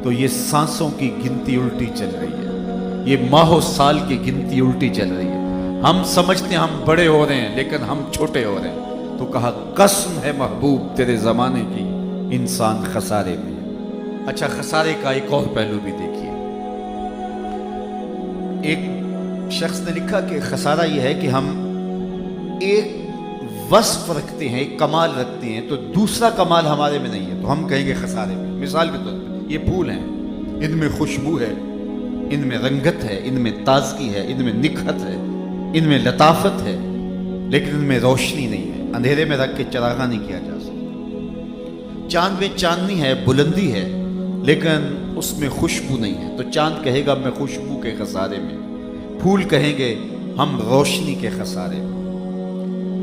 تو یہ سانسوں کی گنتی الٹی چل رہی ہے، یہ ماہ و سال کی گنتی الٹی چل رہی ہے۔ ہم سمجھتے ہیں ہم بڑے ہو رہے ہیں لیکن ہم چھوٹے ہو رہے ہیں۔ تو کہا قسم ہے محبوب تیرے زمانے کی، انسان خسارے میں ہے۔ اچھا، خسارے کا ایک اور پہلو بھی دیکھیے۔ ایک شخص نے لکھا کہ خسارہ یہ ہے کہ ہم ایک وصف رکھتے ہیں، ایک کمال رکھتے ہیں، تو دوسرا کمال ہمارے میں نہیں ہے تو ہم کہیں گے خسارے میں۔ مثال کے طور پر یہ پھول ہیں، ان میں خوشبو ہے، ان میں رنگت ہے، ان میں تازگی ہے، ان میں نکھت ہے، ان میں لطافت ہے، لیکن ان میں روشنی نہیں ہے، اندھیرے میں رکھ کے چراغاں نہیں کیا جا سکتا۔ چاند میں چاندنی ہے، بلندی ہے، لیکن اس میں خوشبو نہیں ہے، تو چاند کہے گا میں خوشبو کے خسارے میں، پھول کہیں گے ہم روشنی کے خسارے میں۔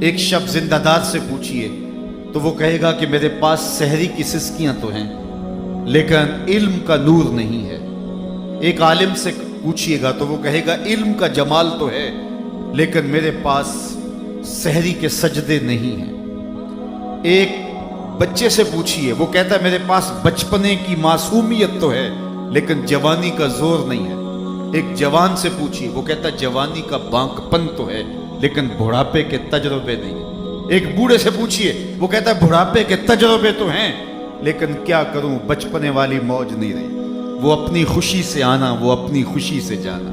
ایک شب زندہ دار سے پوچھئے تو وہ کہے گا کہ میرے پاس سحری کی سسکیاں تو ہیں لیکن علم کا نور نہیں ہے۔ ایک عالم سے پوچھئے گا تو وہ کہے گا علم کا جمال تو ہے لیکن میرے پاس سحری کے سجدے نہیں ہیں۔ ایک بچے سے پوچھئے، وہ کہتا ہے میرے پاس بچپنے کی معصومیت تو ہے لیکن جوانی کا زور نہیں ہے۔ ایک جوان سے پوچھئے، وہ کہتا ہے جوانی کا بانک پن تو ہے لیکن بڑھاپے کے تجربے نہیں ہیں۔ ایک بوڑھے سے پوچھئے، وہ کہتا ہے بڑھاپے کے تجربے تو ہیں لیکن کیا کروں بچپنے والی موج نہیں رہی۔ وہ اپنی خوشی سے آنا، وہ اپنی خوشی سے جانا۔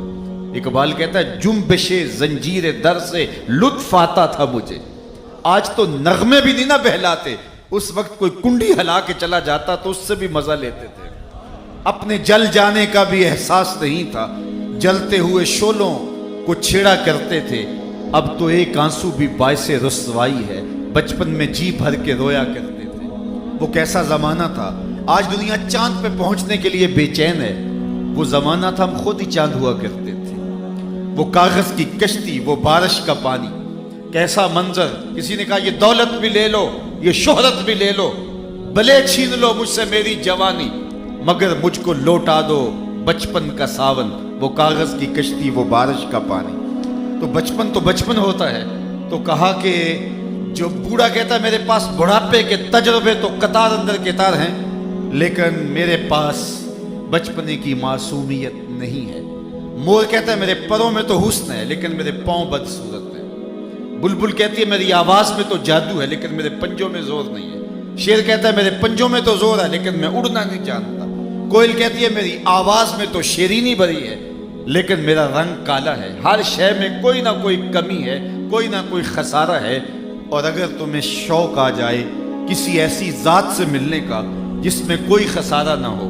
اقبال کہتا ہے جنبش زنجیر در سے لطف آتا تھا مجھے، آج تو نغمے بھی نہیں نہ بہلاتے، اس وقت کوئی کنڈی ہلا کے چلا جاتا تو اس سے بھی مزہ لیتے تھے۔ اپنے جل جانے کا بھی احساس نہیں تھا، جلتے ہوئے شعلوں کو چھیڑا کرتے تھے، اب تو ایک آنسو بھی باعث رسوائی ہے، بچپن میں جی بھر کے رویا کرتے تھے۔ وہ کیسا زمانہ تھا، آج دنیا چاند پہ پہنچنے کے لیے بے چین ہے، وہ زمانہ تھا ہم خود ہی چاند ہوا کرتے تھے۔ وہ کاغذ کی کشتی، وہ بارش کا پانی، کیسا منظر۔ کسی نے کہا یہ دولت بھی لے لو، یہ شہرت بھی لے لو، بلے چھین لو مجھ سے میری جوانی، مگر مجھ کو لوٹا دو بچپن کا ساون، وہ کاغذ کی کشتی، وہ بارش کا پانی۔ تو بچپن ہوتا ہے۔ تو کہا کہ جو بوڑھا کہتا ہے میرے پاس بڑھاپے کے تجربے تو قطار اندر قطار ہیں لیکن میرے پاس بچپنے کی معصومیت نہیں ہے۔ مور کہتا ہے میرے پروں میں تو حسن ہے لیکن میرے پاؤں بدصورت ہیں۔ بلبل کہتی ہے میری آواز میں تو جادو ہے لیکن میرے پنجوں میں زور نہیں ہے۔ شیر کہتا ہے میرے پنجوں میں تو زور ہے لیکن میں اڑنا نہیں جانتا۔ کوئل کہتی ہے میری آواز میں تو شیرینی بھری ہے لیکن میرا رنگ کالا ہے۔ ہر شے میں کوئی نہ کوئی کمی ہے، کوئی نہ کوئی خسارہ ہے۔ اور اگر تمہیں شوق آ جائے کسی ایسی ذات سے ملنے کا جس میں کوئی خسارہ نہ ہو،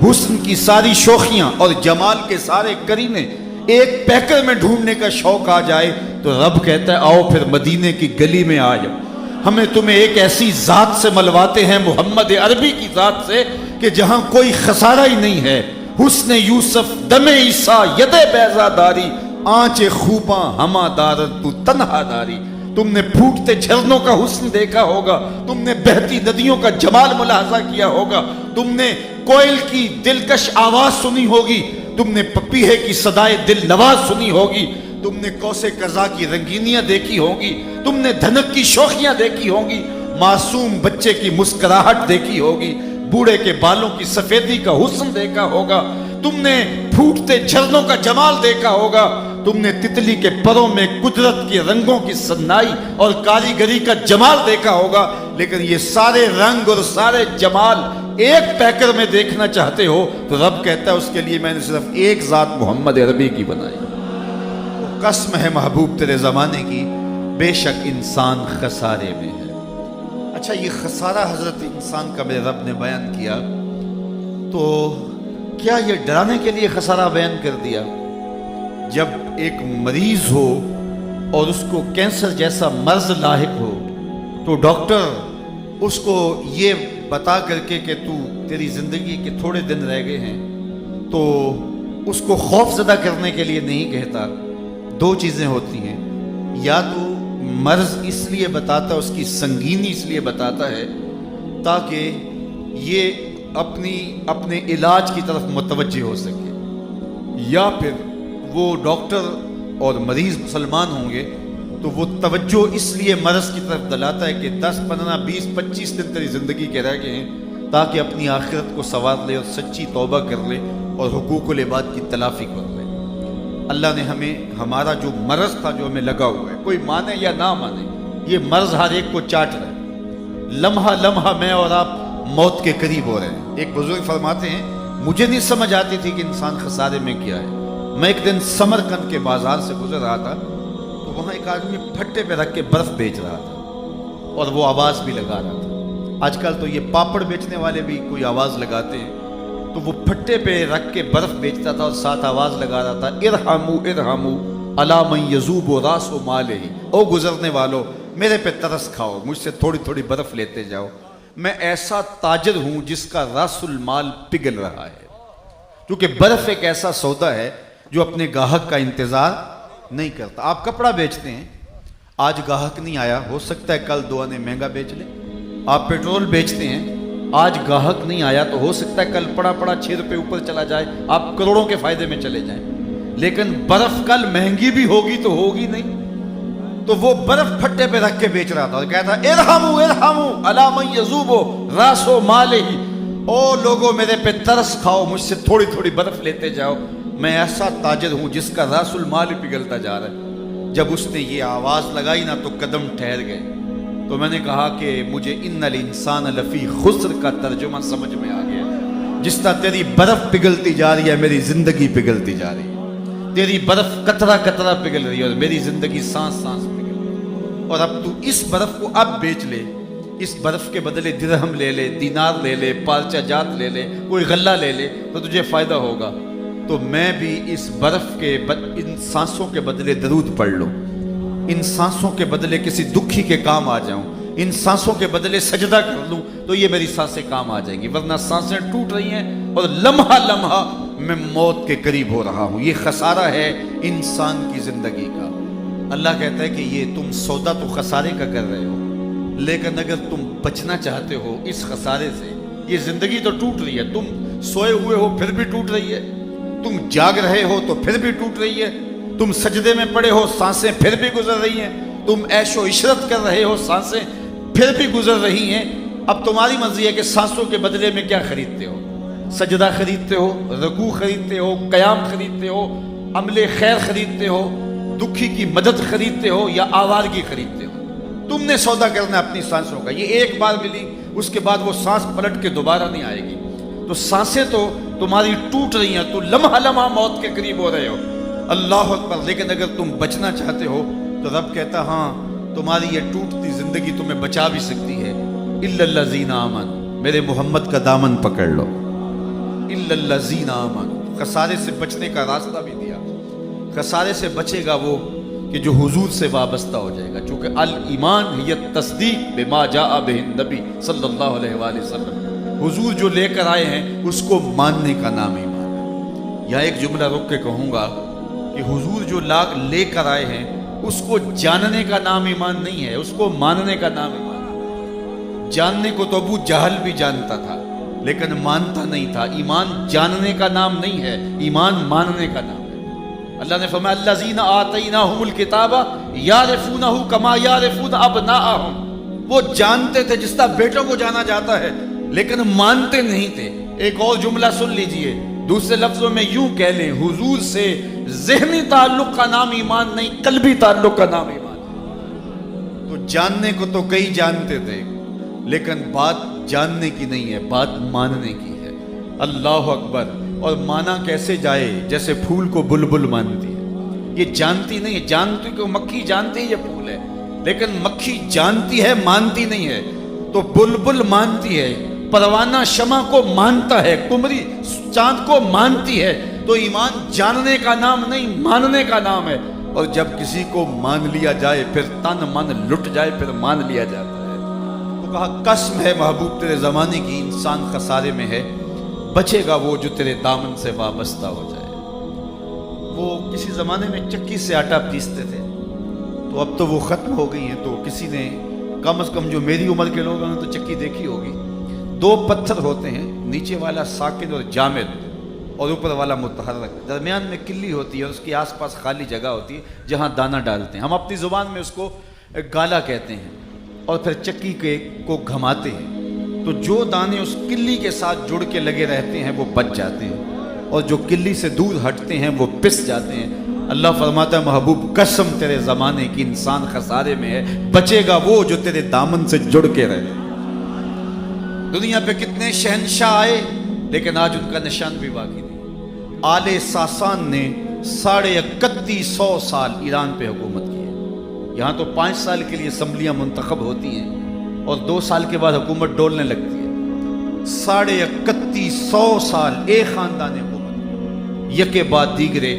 حسن کی ساری شوخیاں اور جمال کے سارے کرینے ایک پیکر میں ڈھونڈنے کا شوق آ جائے، تو رب کہتا ہے آؤ پھر مدینے کی گلی میں آ جاؤ، ہمیں تمہیں ایک ایسی ذات سے ملواتے ہیں، محمد عربی کی ذات سے، کہ جہاں کوئی خسارہ ہی نہیں ہے۔ حسن یوسف دم عیسیٰ ید بیضا داری، آنچ خوباں ہما دارد تو تنہا داری۔ تم نے پھوٹتے جھرنوں کا حسن دیکھا ہوگا، تم نے بہتی ندیوں کا جمال ملاحظہ کیا ہوگا، تم نے کوئل کی دلکش آواز سنی ہوگی، تم نے پپیہے کی صدائے دل نواز سنی ہوگی، تم نے کوسے قضا کی رنگینیاں دیکھی ہوں گی، تم نے دھنک کی شوخیاں دیکھی ہوں گی، معصوم بچے کی مسکراہٹ دیکھی ہوگی، بوڑھے کے بالوں کی سفیدی کا حسن دیکھا ہوگا، تم نے پھوٹتے جھرنوں کا جمال دیکھا ہوگا، تم نے تتلی کے پروں میں قدرت کے رنگوں کی سنائی اور کاریگری کا جمال دیکھا ہوگا، لیکن یہ سارے رنگ اور سارے جمال ایک پیکر میں دیکھنا چاہتے ہو تو رب کہتا ہے اس کے لیے میں نے صرف ایک ذات محمد عربی کی بنائی۔ قسم ہے محبوب تیرے زمانے کی، بے شک انسان خسارے میں ہے۔ اچھا، یہ خسارہ حضرت انسان کا میرے رب نے بیان کیا، تو کیا یہ ڈرانے کے لیے خسارہ بیان کر دیا؟ جب ایک مریض ہو اور اس کو کینسر جیسا مرض لاحق ہو تو ڈاکٹر اس کو یہ بتا کر کے کہ تیری زندگی کے تھوڑے دن رہ گئے ہیں، تو اس کو خوف زدہ کرنے کے لیے نہیں کہتا۔ دو چیزیں ہوتی ہیں، یا تو مرض اس لیے بتاتا ہے، اس کی سنگینی اس لیے بتاتا ہے تاکہ یہ اپنے علاج کی طرف متوجہ ہو سکے، یا پھر وہ ڈاکٹر اور مریض مسلمان ہوں گے تو وہ توجہ اس لیے مرض کی طرف دلاتا ہے کہ 10 15 20 25 دن تیری زندگی کے رہ گئے ہیں، تاکہ اپنی آخرت کو سنوار لے اور سچی توبہ کر لے اور حقوق العباد کی تلافی کر لے۔ اللہ نے ہمیں ہمارا جو مرض تھا جو ہمیں لگا ہوا ہے، کوئی مانے یا نہ مانے، یہ مرض ہر ایک کو چاٹ رہا ہے۔ لمحہ لمحہ میں اور آپ موت کے قریب ہو رہے ہیں۔ ایک بزرگ فرماتے ہیں مجھے نہیں سمجھ آتی تھی کہ انسان خسارے میں کیا ہے۔ میں ایک دن سمرقند کے بازار سے گزر رہا تھا تو وہاں ایک آدمی پھٹے پہ رکھ کے برف بیچ رہا تھا اور وہ آواز بھی لگا رہا تھا۔ آج کل تو یہ پاپڑ بیچنے والے بھی کوئی آواز لگاتے ہیں، تو وہ پھٹے پہ رکھ کے برف بیچتا تھا اور ساتھ آواز لگا رہا تھا ارحمو ارحمو الا من یذوب راس مالہ، او گزرنے والو میرے پہ ترس کھاؤ، مجھ سے تھوڑی تھوڑی برف لیتے جاؤ، میں ایسا تاجر ہوں جس کا راس المال پگھل رہا ہے۔ کیونکہ برف ایک ایسا سودا ہے جو اپنے گاہک کا انتظار نہیں کرتا۔ آپ کپڑا بیچتے ہیں، آج گاہک نہیں آیا، ہو سکتا ہے کل دو آنے مہنگا بیچ لیں۔ آپ پیٹرول بیچتے ہیں، آج گاہک نہیں آیا تو ہو سکتا ہے کل پڑا پڑا 6 روپے اوپر چلا جائے، آپ کروڑوں کے فائدے میں چلے جائیں۔ لیکن برف کل مہنگی بھی ہوگی تو ہوگی نہیں۔ تو وہ برف پھٹے پہ رکھ کے بیچ رہا تھا اور کہتا ارحمو ارحمو الا من یذوب راس مالہ، او لوگوں میرے پہ ترس کھاؤ، مجھ سے تھوڑی تھوڑی برف لیتے جاؤ، میں ایسا تاجر ہوں جس کا راس المال پگھلتا جا رہا ہے۔ جب اس نے یہ آواز لگائی نا تو قدم ٹھہر گئے۔ تو میں نے کہا کہ مجھے ان الانسان لفی خسر کا ترجمہ سمجھ میں آ گیا۔ جس طرح تیری برف پگھلتی جا رہی ہے میری زندگی پگھلتی جا رہی ہے، تیری برف قطرہ قطرہ پگھل رہی ہے اور میری زندگی سانس سانس پگھل رہی ہے۔ اور اب تو اس برف کو اب بیچ لے، اس برف کے بدلے درہم لے لے، دینار لے لے، پالچہ جات لے لے، کوئی غلہ لے لے تو تجھے فائدہ ہوگا۔ تو میں بھی اس برف کے ان سانسوں کے بدلے درود پڑھ لوں، ان سانسوں کے بدلے کسی دکھی کے کام آ جاؤں، ان سانسوں کے بدلے سجدہ کر لوں تو یہ میری سانسیں کام آ جائیں گی، ورنہ سانسیں ٹوٹ رہی ہیں اور لمحہ لمحہ میں موت کے قریب ہو رہا ہوں۔ یہ خسارہ ہے انسان کی زندگی کا۔ اللہ کہتا ہے کہ یہ تم سودا تو خسارے کا کر رہے ہو، لیکن اگر تم بچنا چاہتے ہو اس خسارے سے، یہ زندگی تو ٹوٹ رہی ہے، تم سوئے ہوئے ہو پھر بھی ٹوٹ رہی ہے، تم جاگ رہے ہو تو پھر بھی ٹوٹ رہی ہے، تم سجدے میں پڑے ہو سانسیں پھر بھی گزر رہی ہیں، تم عیش و عشرت کر رہے ہو سانسیں پھر بھی گزر رہی ہیں۔ اب تمہاری مرضی ہے کہ سانسوں کے بدلے میں کیا خریدتے ہو، سجدہ خریدتے ہو، رکوع خریدتے ہو، قیام خریدتے ہو، عمل خیر خریدتے ہو، دکھی کی مدد خریدتے ہو یا آوارگی خریدتے ہو۔ تم نے سودا کرنا اپنی سانسوں کا، یہ ایک بار ملی اس کے بعد وہ سانس پلٹ کے دوبارہ نہیں آئے گی۔ تو سانسیں تو تمہاری ٹوٹ رہی ہیں، تو لمحہ لمحہ موت کے قریب ہو رہے ہو، اللہ اکبر۔ لیکن اگر تم بچنا چاہتے ہو تو رب کہتا ہاں تمہاری یہ ٹوٹتی زندگی تمہیں بچا بھی سکتی ہے۔ الا الذین آمنوا، میرے محمد کا دامن پکڑ لو، الا الذین آمنوا، خسارے سے بچنے کا راستہ بھی دیا۔ خسارے سے بچے گا وہ کہ جو حضور سے وابستہ ہو جائے گا، چونکہ الایمان ہی التصدیق بما جاء بہ النبی صلی اللہ علیہ وآلہ وسلم، حضور جو لے کر آئے ہیں اس کو ماننے کا نام ایمان ہے۔ یا ایک جملہ رک کے کہوں گا کہ حضور جو لے کر آئے ہیں اس کو جاننے کا نام ایمان نہیں ہے، اس کو ماننے کا نام ایمان ہے۔ جاننے کو تو ابو جہل بھی جانتا تھا لیکن مانتا نہیں تھا۔ ایمان جاننے کا نام نہیں ہے، ایمان ماننے کا نام ہے۔ اللہ نے فرمایا الذین آتیناہم الکتاب یعرفونہ کما یعرفون ابناءہم، وہ جانتے تھے جس طرح بیٹوں کو جانا جاتا ہے لیکن مانتے نہیں تھے۔ ایک اور جملہ سن لیجئے، دوسرے لفظوں میں یوں کہہ لیں، حضور سے ذہنی تعلق کا نام ایمان نہیں، قلبی تعلق کا نام ایمان ہے۔ تو جاننے کو تو کئی جانتے تھے لیکن بات جاننے کی نہیں ہے، بات ماننے کی ہے۔ اللہ اکبر۔ اور مانا کیسے جائے؟ جیسے پھول کو بلبل مانتی ہے، یہ جانتی نہیں ہے، جانتی کہ مکھی جانتی ہے یہ پھول ہے، لیکن مکھی جانتی ہے مانتی نہیں ہے۔ تو بلبل مانتی ہے، پروانہ شمع کو مانتا ہے، قمری چاند کو مانتی ہے۔ تو ایمان جاننے کا نام نہیں، ماننے کا نام ہے۔ اور جب کسی کو مان لیا جائے پھر تن من لٹ جائے پھر مان لیا جاتا ہے۔ تو کہا قسم ہے محبوب تیرے زمانے کی، انسان خسارے میں ہے، بچے گا وہ جو تیرے دامن سے وابستہ ہو جائے۔ وہ کسی زمانے میں چکی سے آٹا پیستے تھے، تو اب تو وہ ختم ہو گئی ہیں۔ تو کسی نے کم از کم جو میری عمر کے لوگ ہیں تو چکی دیکھی ہوگی۔ 2 پتھر ہوتے ہیں، نیچے والا ساکن اور جامد اور اوپر والا متحرک، درمیان میں کلی ہوتی ہے اور اس کے آس پاس خالی جگہ ہوتی ہے جہاں دانہ ڈالتے ہیں۔ ہم اپنی زبان میں اس کو گالا کہتے ہیں۔ اور پھر چکی کو گھماتے ہیں تو جو دانے اس کلی کے ساتھ جڑ کے لگے رہتے ہیں وہ بچ جاتے ہیں، اور جو کلی سے دور ہٹتے ہیں وہ پس جاتے ہیں۔ اللہ فرماتا ہے محبوب قسم تیرے زمانے کی انسان خسارے میں ہے، بچے گا وہ جو تیرے دامن سے جڑ کے رہے۔ دنیا پہ کتنے شہنشاہ آئے لیکن آج ان کا نشان بھی باقی نہیں۔ آل ساسان نے 3150 سال ایران پہ حکومت کی ہے۔ یہاں تو 5 سال کے لیے اسمبلیاں منتخب ہوتی ہیں اور 2 سال کے بعد حکومت ڈولنے لگتی ہے۔ 3150 سال ایک خاندان حکومت، یکے بعد دیگرے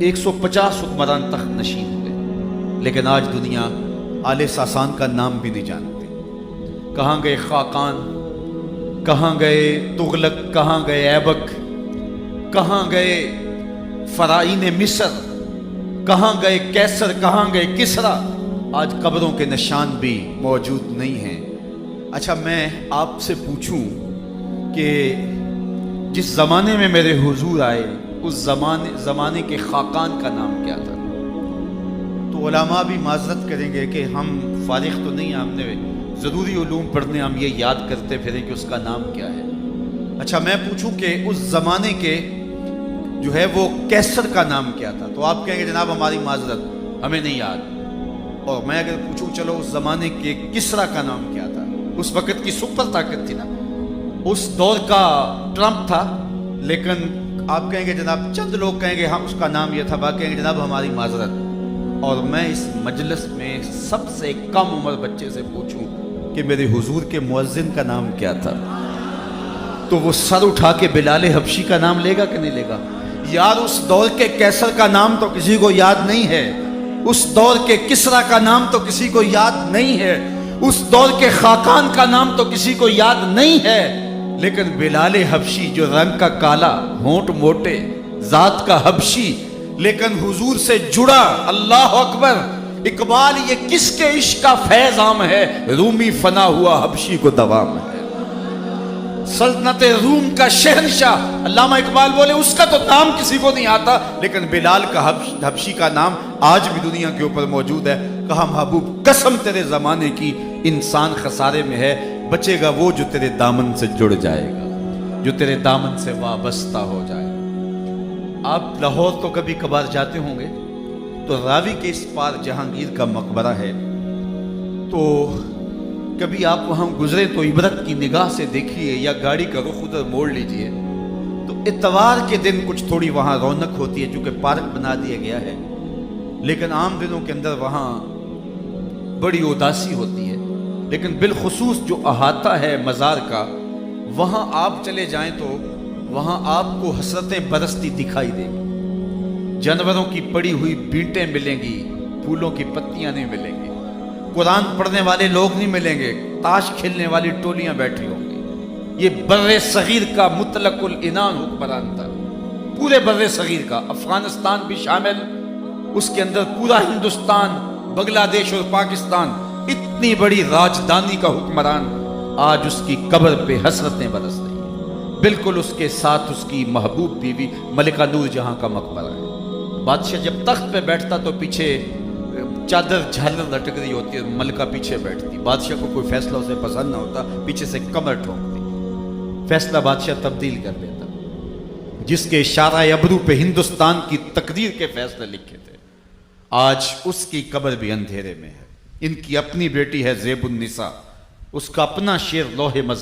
150 حکمران تخت نشین ہوئے، لیکن آج دنیا آل ساسان کا نام بھی نہیں جانتی۔ کہاں گئے خاقان، کہاں گئے تغلق، کہاں گئے ایبک، کہاں گئے فرعین مصر، کہاں گئے کیسر، کہاں گئے کسرا؟ آج قبروں کے نشان بھی موجود نہیں ہیں۔ اچھا میں آپ سے پوچھوں کہ جس زمانے میں میرے حضور آئے اس زمانے کے خاقان کا نام کیا تھا؟ تو علماء بھی معذرت کریں گے کہ ہم فارغ تو نہیں، ہم نے ضروری علوم پڑھنے ہم یہ یاد کرتے پھریں کہ اس کا نام کیا ہے۔ اچھا میں پوچھوں کہ اس زمانے کے جو ہے وہ کیسر کا نام کیا تھا؟ تو آپ کہیں گے جناب ہماری معذرت، ہمیں نہیں یاد۔ اور میں اگر پوچھوں چلو اس زمانے کے کسرا کا نام کیا تھا؟ اس وقت کی سپر طاقت تھی نا، اس دور کا ٹرمپ تھا، لیکن آپ کہیں گے جناب، چند لوگ کہیں گے ہاں اس کا نام یہ تھا، باقی کہیں گے جناب ہماری معذرت۔ اور میں اس مجلس میں سب سے کم عمر بچے سے پوچھوں کہ میرے حضور کے مؤذن کا نام کیا تھا، تو وہ سر اٹھا کے بلال حبشی کا نام لے گا کہ نہیں لے گا؟ یار اس دور کے کیسر کا نام تو کسی کو یاد نہیں ہے، اس دور کے کسرا کا نام تو کسی کو یاد نہیں ہے، اس دور کے خاقان کا نام تو کسی کو یاد نہیں ہے، لیکن بلال حبشی جو رنگ کا کالا، ہونٹ موٹے، ذات کا حبشی، لیکن حضور سے جڑا، اللہ اکبر۔ اقبال یہ کس کے عشق کا فیض عام ہے، رومی فنا ہوا حبشی کو دوام ہے۔ سلطنت روم کا شہنشاہ علامہ اقبال بولے اس کا تو نام کسی کو نہیں آتا، لیکن بلال کا حبشی کا نام آج بھی دنیا کے اوپر موجود ہے۔ کہا محبوب قسم تیرے زمانے کی انسان خسارے میں ہے، بچے گا وہ جو تیرے دامن سے جڑ جائے گا، جو تیرے دامن سے وابستہ ہو جائے گا۔ آپ لاہور تو کبھی کبھار جاتے ہوں گے، تو راوی کے اس پار جہانگیر کا مقبرہ ہے، تو کبھی آپ وہاں گزرے تو عبرت کی نگاہ سے دیکھیے، یا گاڑی کا رخ ادھر موڑ لیجئے، تو اتوار کے دن کچھ تھوڑی وہاں رونق ہوتی ہے چونکہ پارک بنا دیا گیا ہے، لیکن عام دنوں کے اندر وہاں بڑی اداسی ہوتی ہے۔ لیکن بالخصوص جو احاطہ ہے مزار کا، وہاں آپ چلے جائیں تو وہاں آپ کو حسرتیں برستی دکھائی دیں گی، جانوروں کی پڑی ہوئی بینٹیں ملیں گی، پھولوں کی پتیاں نہیں ملیں گی، قرآن پڑھنے والے لوگ نہیں ملیں گے، تاش کھیلنے والی ٹولیاں بیٹھی ہوں گی۔ یہ بر صغیر کا مطلق العنان حکمران تھا، پورے بر صغیر کا، افغانستان بھی شامل، اس کے اندر پورا ہندوستان، بنگلہ دیش اور پاکستان، اتنی بڑی راجدانی کا حکمران، آج اس کی قبر پہ حسرتیں برس رہی ہیں۔ بالکل اس کے ساتھ اس کی محبوب بیوی ملکہ نور جہاں کا مقبرہ ہے۔ بادشاہ جب تخت پہ بیٹھتا تو پیچھے چادر جھالر لٹک رہی ہوتی ہے، ملکہ پیچھے بیٹھتی، بادشاہ کو کوئی فیصلہ اسے پسند نہ ہوتا، پیچھے سے کمر ٹھونکتی، فیصلہ بادشاہ تبدیل کر دیتا۔ جس کے اشارہ ابرو پہ ہندوستان کی تقدیر کے فیصلے لکھے تھے، آج اس کی قبر بھی اندھیرے میں ہے۔ ان کی اپنی بیٹی ہے زیب النساء، اس کا اپنا شعر لوح